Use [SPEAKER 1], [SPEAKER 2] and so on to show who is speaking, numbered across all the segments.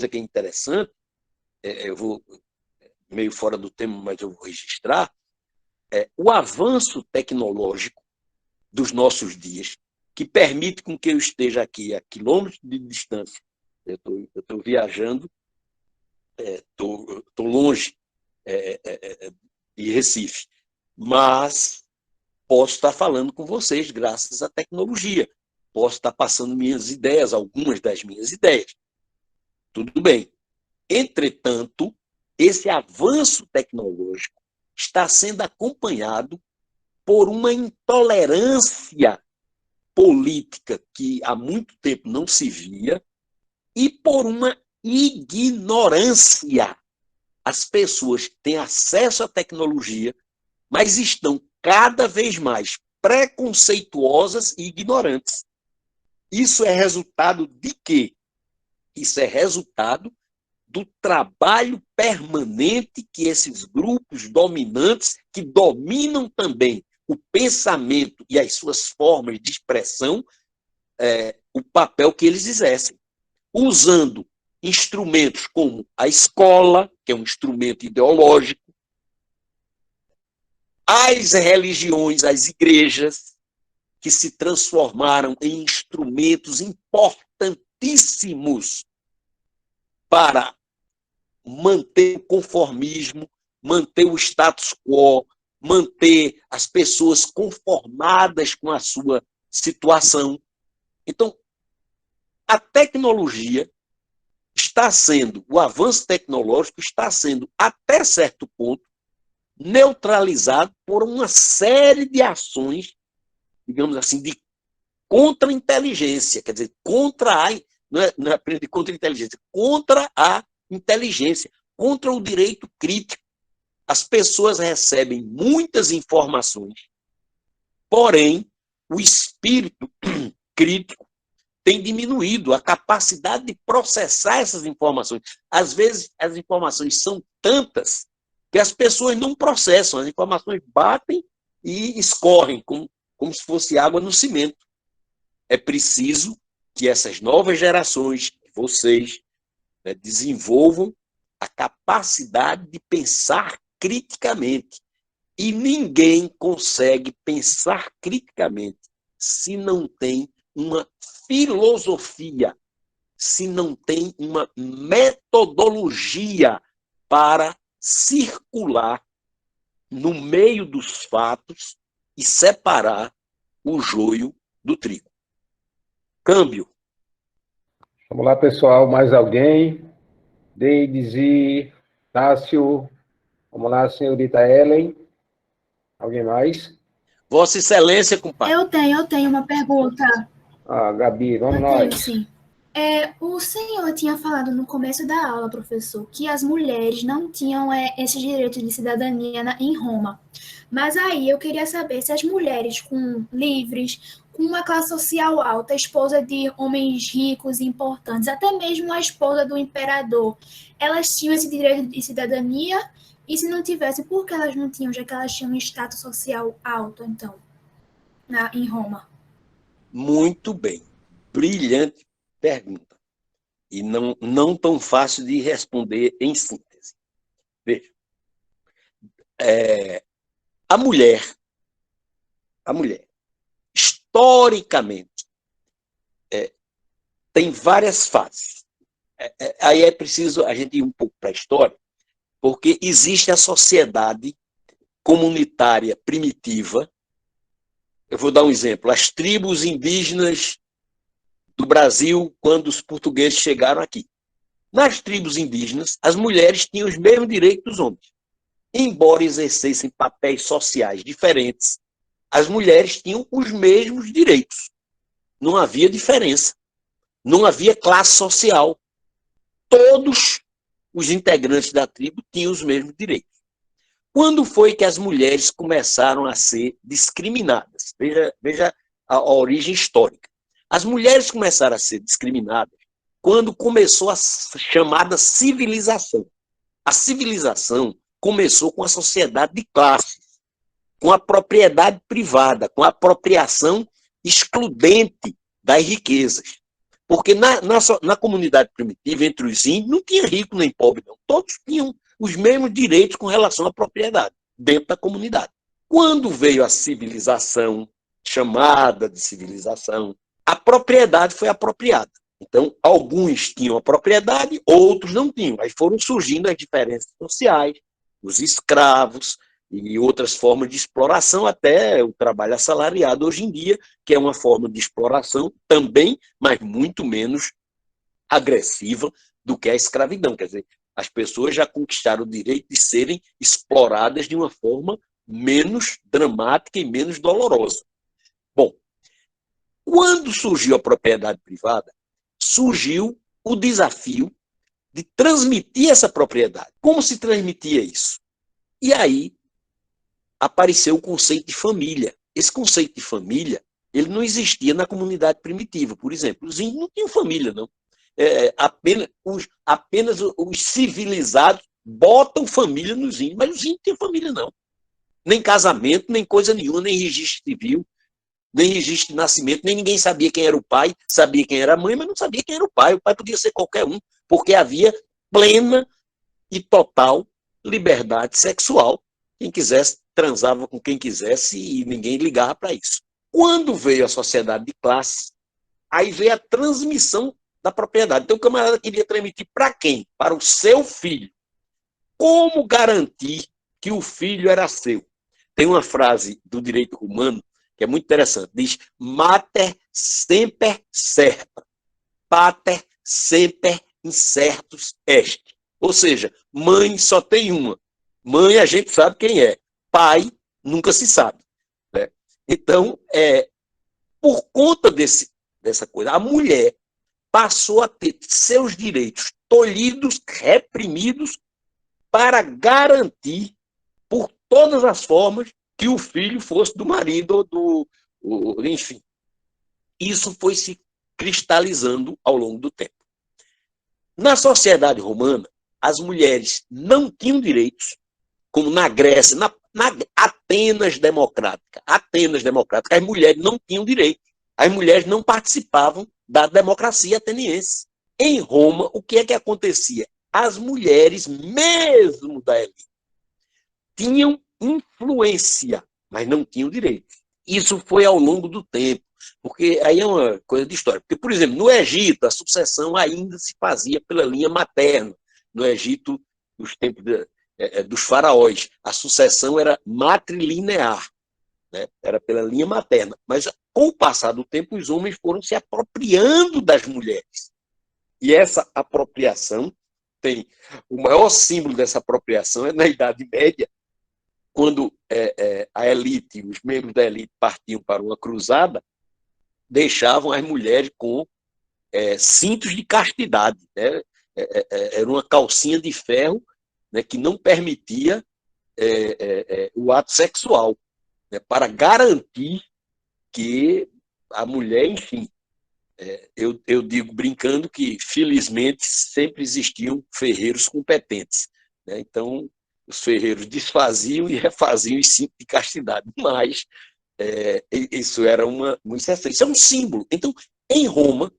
[SPEAKER 1] coisa que é interessante, eu vou meio fora do tema, mas eu vou registrar, o avanço tecnológico dos nossos dias, que permite com que eu esteja aqui a quilômetros de distância. Eu estou viajando, estou longe de Recife, mas posso estar falando com vocês graças à tecnologia. Posso estar passando minhas ideias, algumas das minhas ideias. Tudo bem. Entretanto, esse avanço tecnológico está sendo acompanhado por uma intolerância política que há muito tempo não se via e por uma ignorância. As pessoas têm acesso à tecnologia, mas estão cada vez mais preconceituosas e ignorantes. Isso é resultado de quê? Isso é resultado do trabalho permanente que esses grupos dominantes, que dominam também o pensamento e as suas formas de expressão, o papel que eles exercem, usando instrumentos como a escola, que é um instrumento ideológico, as religiões, as igrejas, que se transformaram em instrumentos importantíssimos para manter o conformismo, manter o status quo, manter as pessoas conformadas com a sua situação. Então, a tecnologia está sendo, o avanço tecnológico está sendo, até certo ponto, neutralizado por uma série de ações, digamos assim, de contra-inteligência, quer dizer, não é de contra-inteligência, contra a inteligência, contra o direito crítico. As pessoas recebem muitas informações, porém, o espírito crítico tem diminuído, a capacidade de processar essas informações. Às vezes, as informações são tantas que as pessoas não processam, as informações batem e escorrem, como se fosse água no cimento. É preciso que essas novas gerações, vocês, desenvolvam a capacidade de pensar criticamente. E ninguém consegue pensar criticamente se não tem uma filosofia, se não tem uma metodologia para circular no meio dos fatos e separar o joio do trigo. Câmbio.
[SPEAKER 2] Vamos lá, pessoal. Mais alguém? Deide, Tássio. Vamos lá, senhorita Ellen. Alguém mais?
[SPEAKER 1] Vossa Excelência, compadre.
[SPEAKER 3] Eu tenho uma pergunta.
[SPEAKER 2] Gabi, vamos
[SPEAKER 3] Eu
[SPEAKER 2] nós.
[SPEAKER 3] tenho, sim. O senhor tinha falado no começo da aula, professor, que as mulheres não tinham esse direito de cidadania em Roma. Mas aí eu queria saber se as mulheres livres, com uma classe social alta, esposa de homens ricos e importantes, até mesmo a esposa do imperador, elas tinham esse direito de cidadania? E se não tivesse, por que elas não tinham, já que elas tinham um status social alto, então, em Roma?
[SPEAKER 1] Muito bem. Brilhante pergunta. E não tão fácil de responder em síntese. Veja. A mulher, historicamente, tem várias fases. Aí é preciso a gente ir um pouco para a história, porque existe a sociedade comunitária primitiva. Eu vou dar um exemplo. As tribos indígenas do Brasil, quando os portugueses chegaram aqui. Nas tribos indígenas, as mulheres tinham os mesmos direitos dos homens. Embora exercessem papéis sociais diferentes, as mulheres tinham os mesmos direitos. Não havia diferença. Não havia classe social. Todos os integrantes da tribo tinham os mesmos direitos. Quando foi que as mulheres começaram a ser discriminadas? Veja a origem histórica. As mulheres começaram a ser discriminadas quando começou a chamada civilização. A civilização começou com a sociedade de classes, com a propriedade privada, com a apropriação excludente das riquezas. Porque na comunidade primitiva, entre os índios, não tinha rico nem pobre, não. Todos tinham os mesmos direitos com relação à propriedade, dentro da comunidade. Quando veio a civilização, chamada de civilização, a propriedade foi apropriada. Então, alguns tinham a propriedade, outros não tinham. Aí foram surgindo as diferenças sociais, os escravos e outras formas de exploração, até o trabalho assalariado hoje em dia, que é uma forma de exploração também, mas muito menos agressiva do que a escravidão. Quer dizer, as pessoas já conquistaram o direito de serem exploradas de uma forma menos dramática e menos dolorosa. Bom, quando surgiu a propriedade privada, surgiu o desafio de transmitir essa propriedade. Como se transmitia isso? E aí apareceu o conceito de família. Esse conceito de família, ele não existia na comunidade primitiva. Por exemplo, os índios não tinham família, não. Apenas os civilizados botam família nos índios, mas os índios não tinham família, não. Nem casamento, nem coisa nenhuma, nem registro civil, nem registro de nascimento, nem ninguém sabia quem era o pai, sabia quem era a mãe, mas não sabia quem era o pai. O pai podia ser qualquer um, porque havia plena e total liberdade sexual. Quem quisesse transava com quem quisesse e ninguém ligava para isso. Quando veio a sociedade de classes, aí veio a transmissão da propriedade. Então o camarada queria transmitir para quem? Para o seu filho. Como garantir que o filho era seu? Tem uma frase do direito romano que é muito interessante. Diz, mater semper certa, pater semper incertus est. Ou seja, mãe só tem uma. Mãe a gente sabe quem é. Pai nunca se sabe. Né? Então, por conta dessa coisa, a mulher passou a ter seus direitos tolhidos, reprimidos, para garantir, por todas as formas, que o filho fosse do marido ou enfim. Isso foi se cristalizando ao longo do tempo. Na sociedade romana, as mulheres não tinham direitos, como na Grécia, na Atenas democrática. Atenas democrática, as mulheres não tinham direito. As mulheres não participavam da democracia ateniense. Em Roma, o que é que acontecia? As mulheres, mesmo da elite, tinham influência, mas não tinham direito. Isso foi ao longo do tempo, porque aí é uma coisa de história. Porque, por exemplo, no Egito, a sucessão ainda se fazia pela linha materna. No Egito, nos tempos dos faraós, a sucessão era matrilinear, né? Era pela linha materna. Mas, com o passar do tempo, os homens foram se apropriando das mulheres. E essa apropriação tem... O maior símbolo dessa apropriação é na Idade Média, quando a elite, os membros da elite partiam para uma cruzada, deixavam as mulheres com cintos de castidade. Né? Era uma calcinha de ferro, né, que não permitia o ato sexual, né, para garantir que a mulher, enfim, eu digo brincando que, felizmente, sempre existiam ferreiros competentes. Né? Então, os ferreiros desfaziam e refaziam os cintos de castidade, mas isso era uma exceção. Isso é um símbolo. Então, em Roma,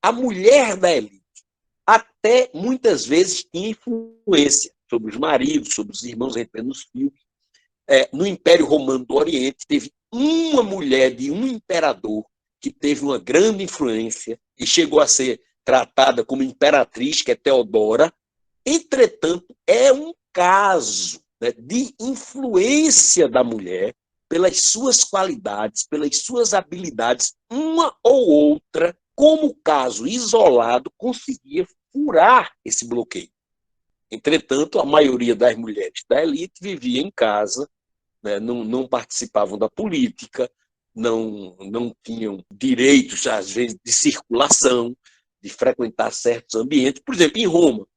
[SPEAKER 1] a mulher da elite até muitas vezes tinha influência sobre os maridos, sobre os irmãos, nos filhos. No Império Romano do Oriente, teve uma mulher de um imperador que teve uma grande influência e chegou a ser tratada como imperatriz, que é Teodora. Entretanto, é um caso, né, de influência da mulher pelas suas qualidades, pelas suas habilidades, uma ou outra, como caso isolado, conseguia furar esse bloqueio. Entretanto, a maioria das mulheres da elite vivia em casa, né, não participavam da política, não tinham direitos, às vezes, de circulação, de frequentar certos ambientes. Por exemplo, em Roma,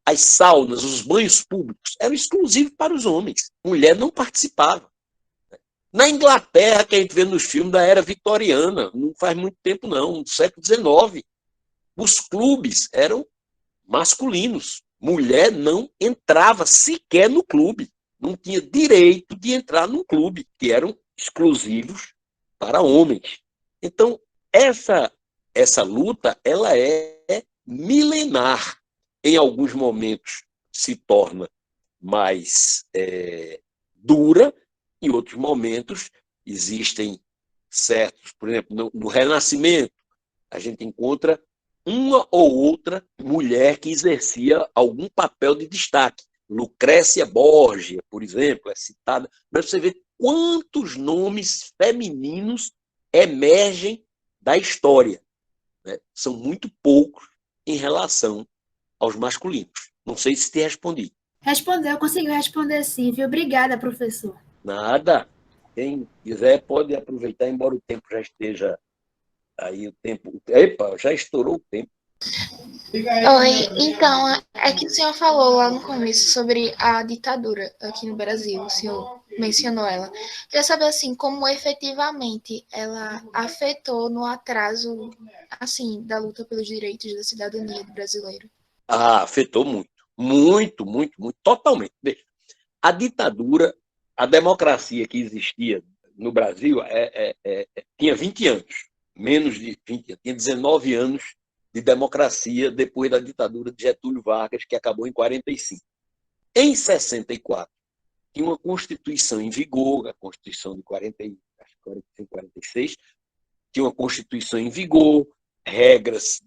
[SPEAKER 1] as saunas, os banhos públicos eram exclusivos para os homens. Mulher não participava. Na Inglaterra, que a gente vê nos filmes da era vitoriana, não faz muito tempo não, do século XIX, os clubes eram masculinos. Mulher não entrava sequer no clube. Não tinha direito de entrar num clube, que eram exclusivos para homens. Então, essa essa luta ela é milenar. Em alguns momentos se torna mais dura, em outros momentos existem certos, por exemplo, no Renascimento, a gente encontra uma ou outra mulher que exercia algum papel de destaque. Lucrécia Borgia, por exemplo, é citada. Mas você vê quantos nomes femininos emergem da história. Né? São muito poucos em relação aos masculinos. Não sei se te respondi.
[SPEAKER 3] Respondeu, conseguiu responder sim, viu? Obrigada, professor.
[SPEAKER 1] Nada. Quem quiser pode aproveitar, embora o tempo já esteja aí, o tempo. Epa, já estourou o tempo.
[SPEAKER 4] Oi, então, é que o senhor falou lá no começo sobre a ditadura aqui no Brasil, o senhor mencionou ela. Queria saber, assim, como efetivamente ela afetou no atraso, assim, da luta pelos direitos da cidadania do brasileiro.
[SPEAKER 1] Afetou muito. Muito, muito, muito. Totalmente. Veja, a ditadura, a democracia que existia no Brasil tinha 20 anos. Menos de 20 anos. Tinha 19 anos de democracia depois da ditadura de Getúlio Vargas, que acabou em 45. Em 64, tinha uma Constituição em vigor, a Constituição de 45, 46, tinha uma Constituição em vigor, regras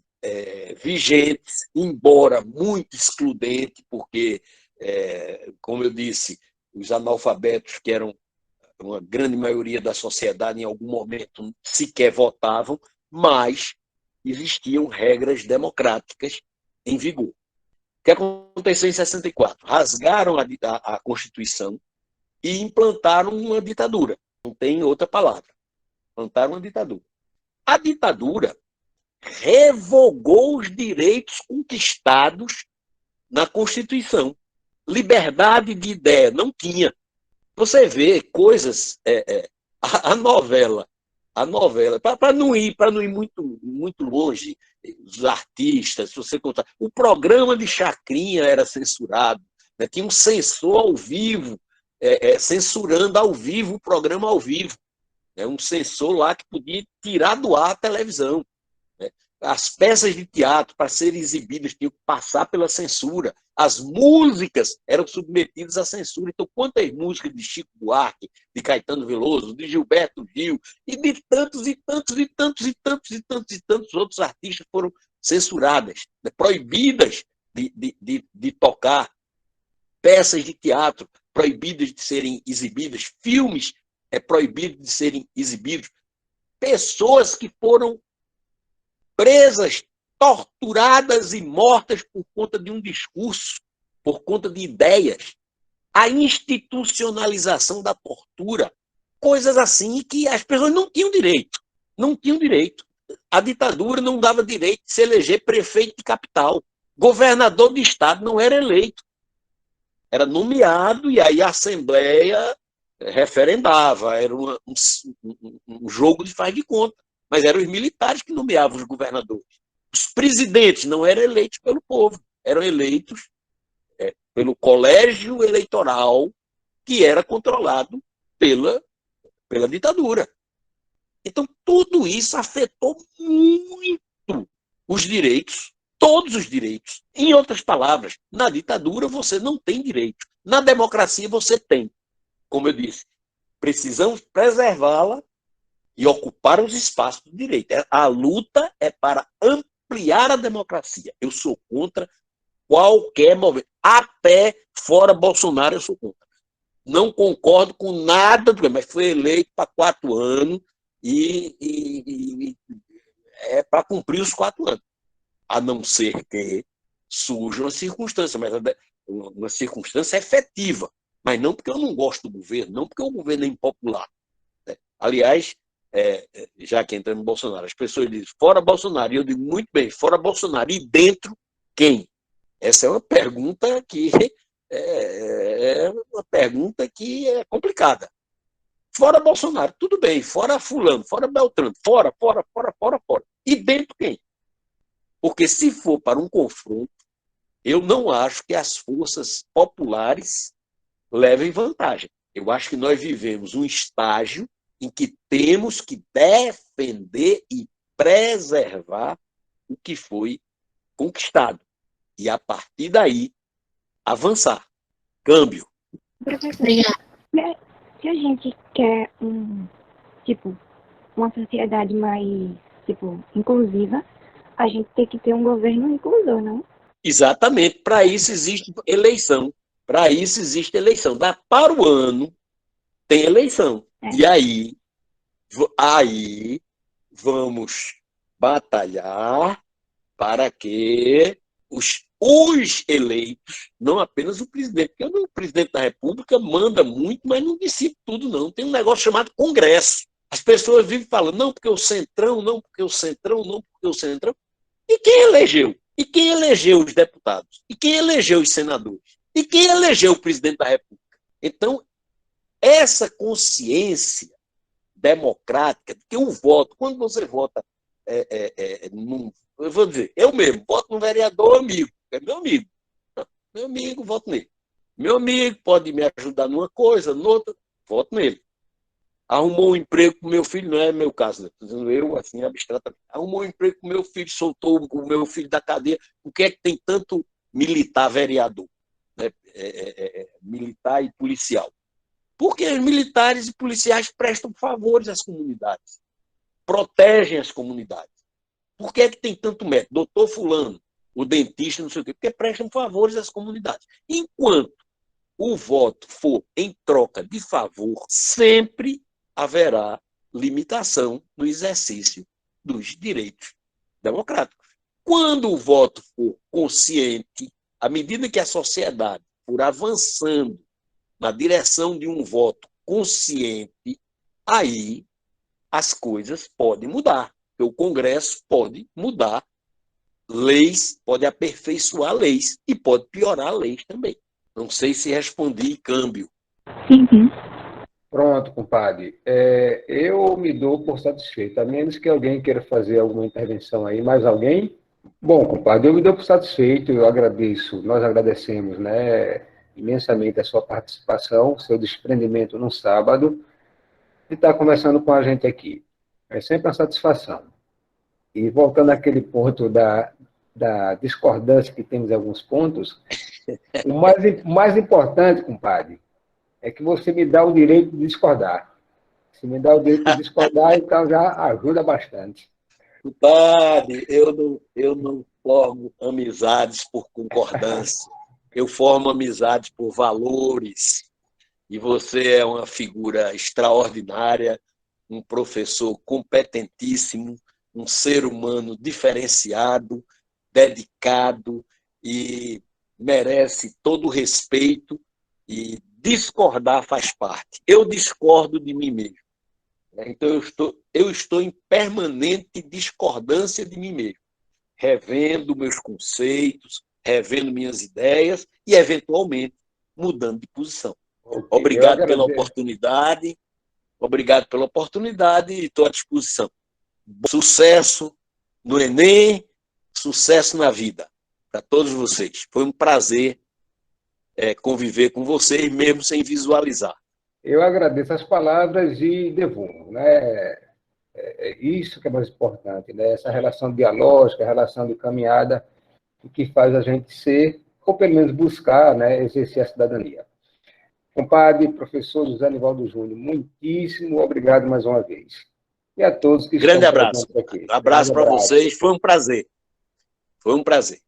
[SPEAKER 1] vigentes, embora muito excludente, porque, como eu disse, os analfabetos, que eram uma grande maioria da sociedade, em algum momento sequer votavam, mas existiam regras democráticas em vigor. O que aconteceu em 64? Rasgaram a Constituição e implantaram uma ditadura. Não tem outra palavra. Implantaram uma ditadura. A ditadura revogou os direitos conquistados na Constituição. Liberdade de ideia não tinha. Você vê coisas. A novela, para não ir muito longe, os artistas, se você contar, o programa de Chacrinha era censurado, né? Tinha um censor ao vivo, censurando ao vivo o programa ao vivo, né? Um censor lá que podia tirar do ar a televisão. Né? As peças de teatro, para serem exibidas, tinham que passar pela censura. As músicas eram submetidas à censura. Então, quantas músicas de Chico Buarque, de Caetano Veloso, de Gilberto Gil, e de tantos e tantos e tantos e tantos e tantos e tantos outros artistas foram censuradas, né? Proibidas de tocar, peças de teatro proibidas de serem exibidas, filmes proibidos de serem exibidos, pessoas que foram presas, torturadas e mortas por conta de um discurso, por conta de ideias, a institucionalização da tortura, coisas assim que as pessoas não tinham direito. Não tinham direito. A ditadura não dava direito de se eleger prefeito de capital. Governador de estado não era eleito. Era nomeado e aí a Assembleia referendava. Era um jogo de faz de conta. Mas eram os militares que nomeavam os governadores. Os presidentes não eram eleitos pelo povo, eram eleitos pelo colégio eleitoral, que era controlado pela ditadura. Então, tudo isso afetou muito os direitos, todos os direitos. Em outras palavras, na ditadura você não tem direito. Na democracia você tem. Como eu disse, precisamos preservá-la e ocupar os espaços do direito. A luta é para ampliar a democracia. Eu sou contra qualquer movimento. Até fora Bolsonaro eu sou contra. Não concordo com nada, mas foi eleito para 4 anos e é para cumprir os 4 anos. A não ser que surja uma circunstância, mas uma circunstância efetiva. Mas não porque eu não gosto do governo, não porque o governo é impopular. Né? Aliás, já que entra no Bolsonaro, as pessoas dizem fora Bolsonaro, e eu digo muito bem, fora Bolsonaro, e dentro quem? Essa é uma pergunta que é complicada. Fora Bolsonaro, tudo bem, fora fulano, fora Beltrano, fora. E dentro quem? Porque se for para um confronto, eu não acho que as forças populares levem vantagem. Eu acho que nós vivemos um estágio em que temos que defender e preservar o que foi conquistado. E, a partir daí, avançar. Câmbio.
[SPEAKER 5] Professor,
[SPEAKER 4] Obrigada.
[SPEAKER 5] se a gente quer uma sociedade mais, inclusiva, a gente tem que ter um governo inclusor, não?
[SPEAKER 1] Exatamente. Para isso existe eleição. Para isso existe eleição. Para o ano, tem eleição. E aí vamos batalhar para que os eleitos, não apenas o presidente, porque o presidente da República manda muito, mas não decide tudo, não. Tem um negócio chamado Congresso. As pessoas vivem falando, não, porque o Centrão, não, porque o Centrão, não, porque o Centrão. E quem elegeu? E quem elegeu os deputados? E quem elegeu os senadores? E quem elegeu o presidente da República? Então, essa consciência democrática, que o voto, quando você vota, eu vou dizer, eu mesmo voto no vereador amigo, é meu amigo. Meu amigo, voto nele. Meu amigo pode me ajudar numa coisa, noutra, voto nele. Arrumou um emprego com meu filho, não é meu caso, né? Estou dizendo eu, assim, abstratamente. Arrumou um emprego com meu filho, soltou o meu filho da cadeia. Por que é que tem tanto militar vereador? Né? Militar e policial. Porque os militares e policiais prestam favores às comunidades, protegem as comunidades. Por que é que tem tanto médico? Doutor fulano, o dentista, não sei o quê, porque prestam favores às comunidades. Enquanto o voto for em troca de favor, sempre haverá limitação no exercício dos direitos democráticos. Quando o voto for consciente, à medida que a sociedade for avançando na direção de um voto consciente, aí as coisas podem mudar. O Congresso pode mudar leis, pode aperfeiçoar leis e pode piorar leis também. Não sei se respondi câmbio.
[SPEAKER 5] Sim.
[SPEAKER 2] Pronto, compadre. Eu me dou por satisfeito, a menos que alguém queira fazer alguma intervenção aí. Mais alguém? Bom, compadre, eu me dou por satisfeito, eu agradeço, nós agradecemos, né, imensamente a sua participação, seu desprendimento no sábado, e estar conversando com a gente aqui. É sempre uma satisfação. E voltando àquele ponto da discordância que temos em alguns pontos, o mais importante, compadre, é que você me dá o direito de discordar. Se me dá o direito de discordar, então já ajuda bastante.
[SPEAKER 1] Compadre, eu não formo amizades por concordância. Eu formo amizades por valores. E você é uma figura extraordinária, um professor competentíssimo, um ser humano diferenciado, dedicado e merece todo o respeito, e discordar faz parte. Eu discordo de mim mesmo. Então, eu estou em permanente discordância de mim mesmo, revendo meus conceitos, revendo minhas ideias e, eventualmente, mudando de posição.
[SPEAKER 2] Okay,
[SPEAKER 1] Obrigado pela oportunidade. Obrigado pela oportunidade e estou à disposição. Sucesso no Enem, sucesso na vida para todos vocês. Foi um prazer conviver com vocês, mesmo sem visualizar.
[SPEAKER 2] Eu agradeço as palavras e devolvo, né? É isso que é mais importante, né? Essa relação dialógica, a relação de caminhada, o que faz a gente ser, ou pelo menos buscar, né, exercer a cidadania. Compadre, professor José Nivaldo Júnior, muitíssimo obrigado mais uma vez. E a todos que
[SPEAKER 1] Grande
[SPEAKER 2] estão
[SPEAKER 1] abraço.
[SPEAKER 2] aqui.
[SPEAKER 1] Abraço para vocês, foi um prazer. Foi um prazer.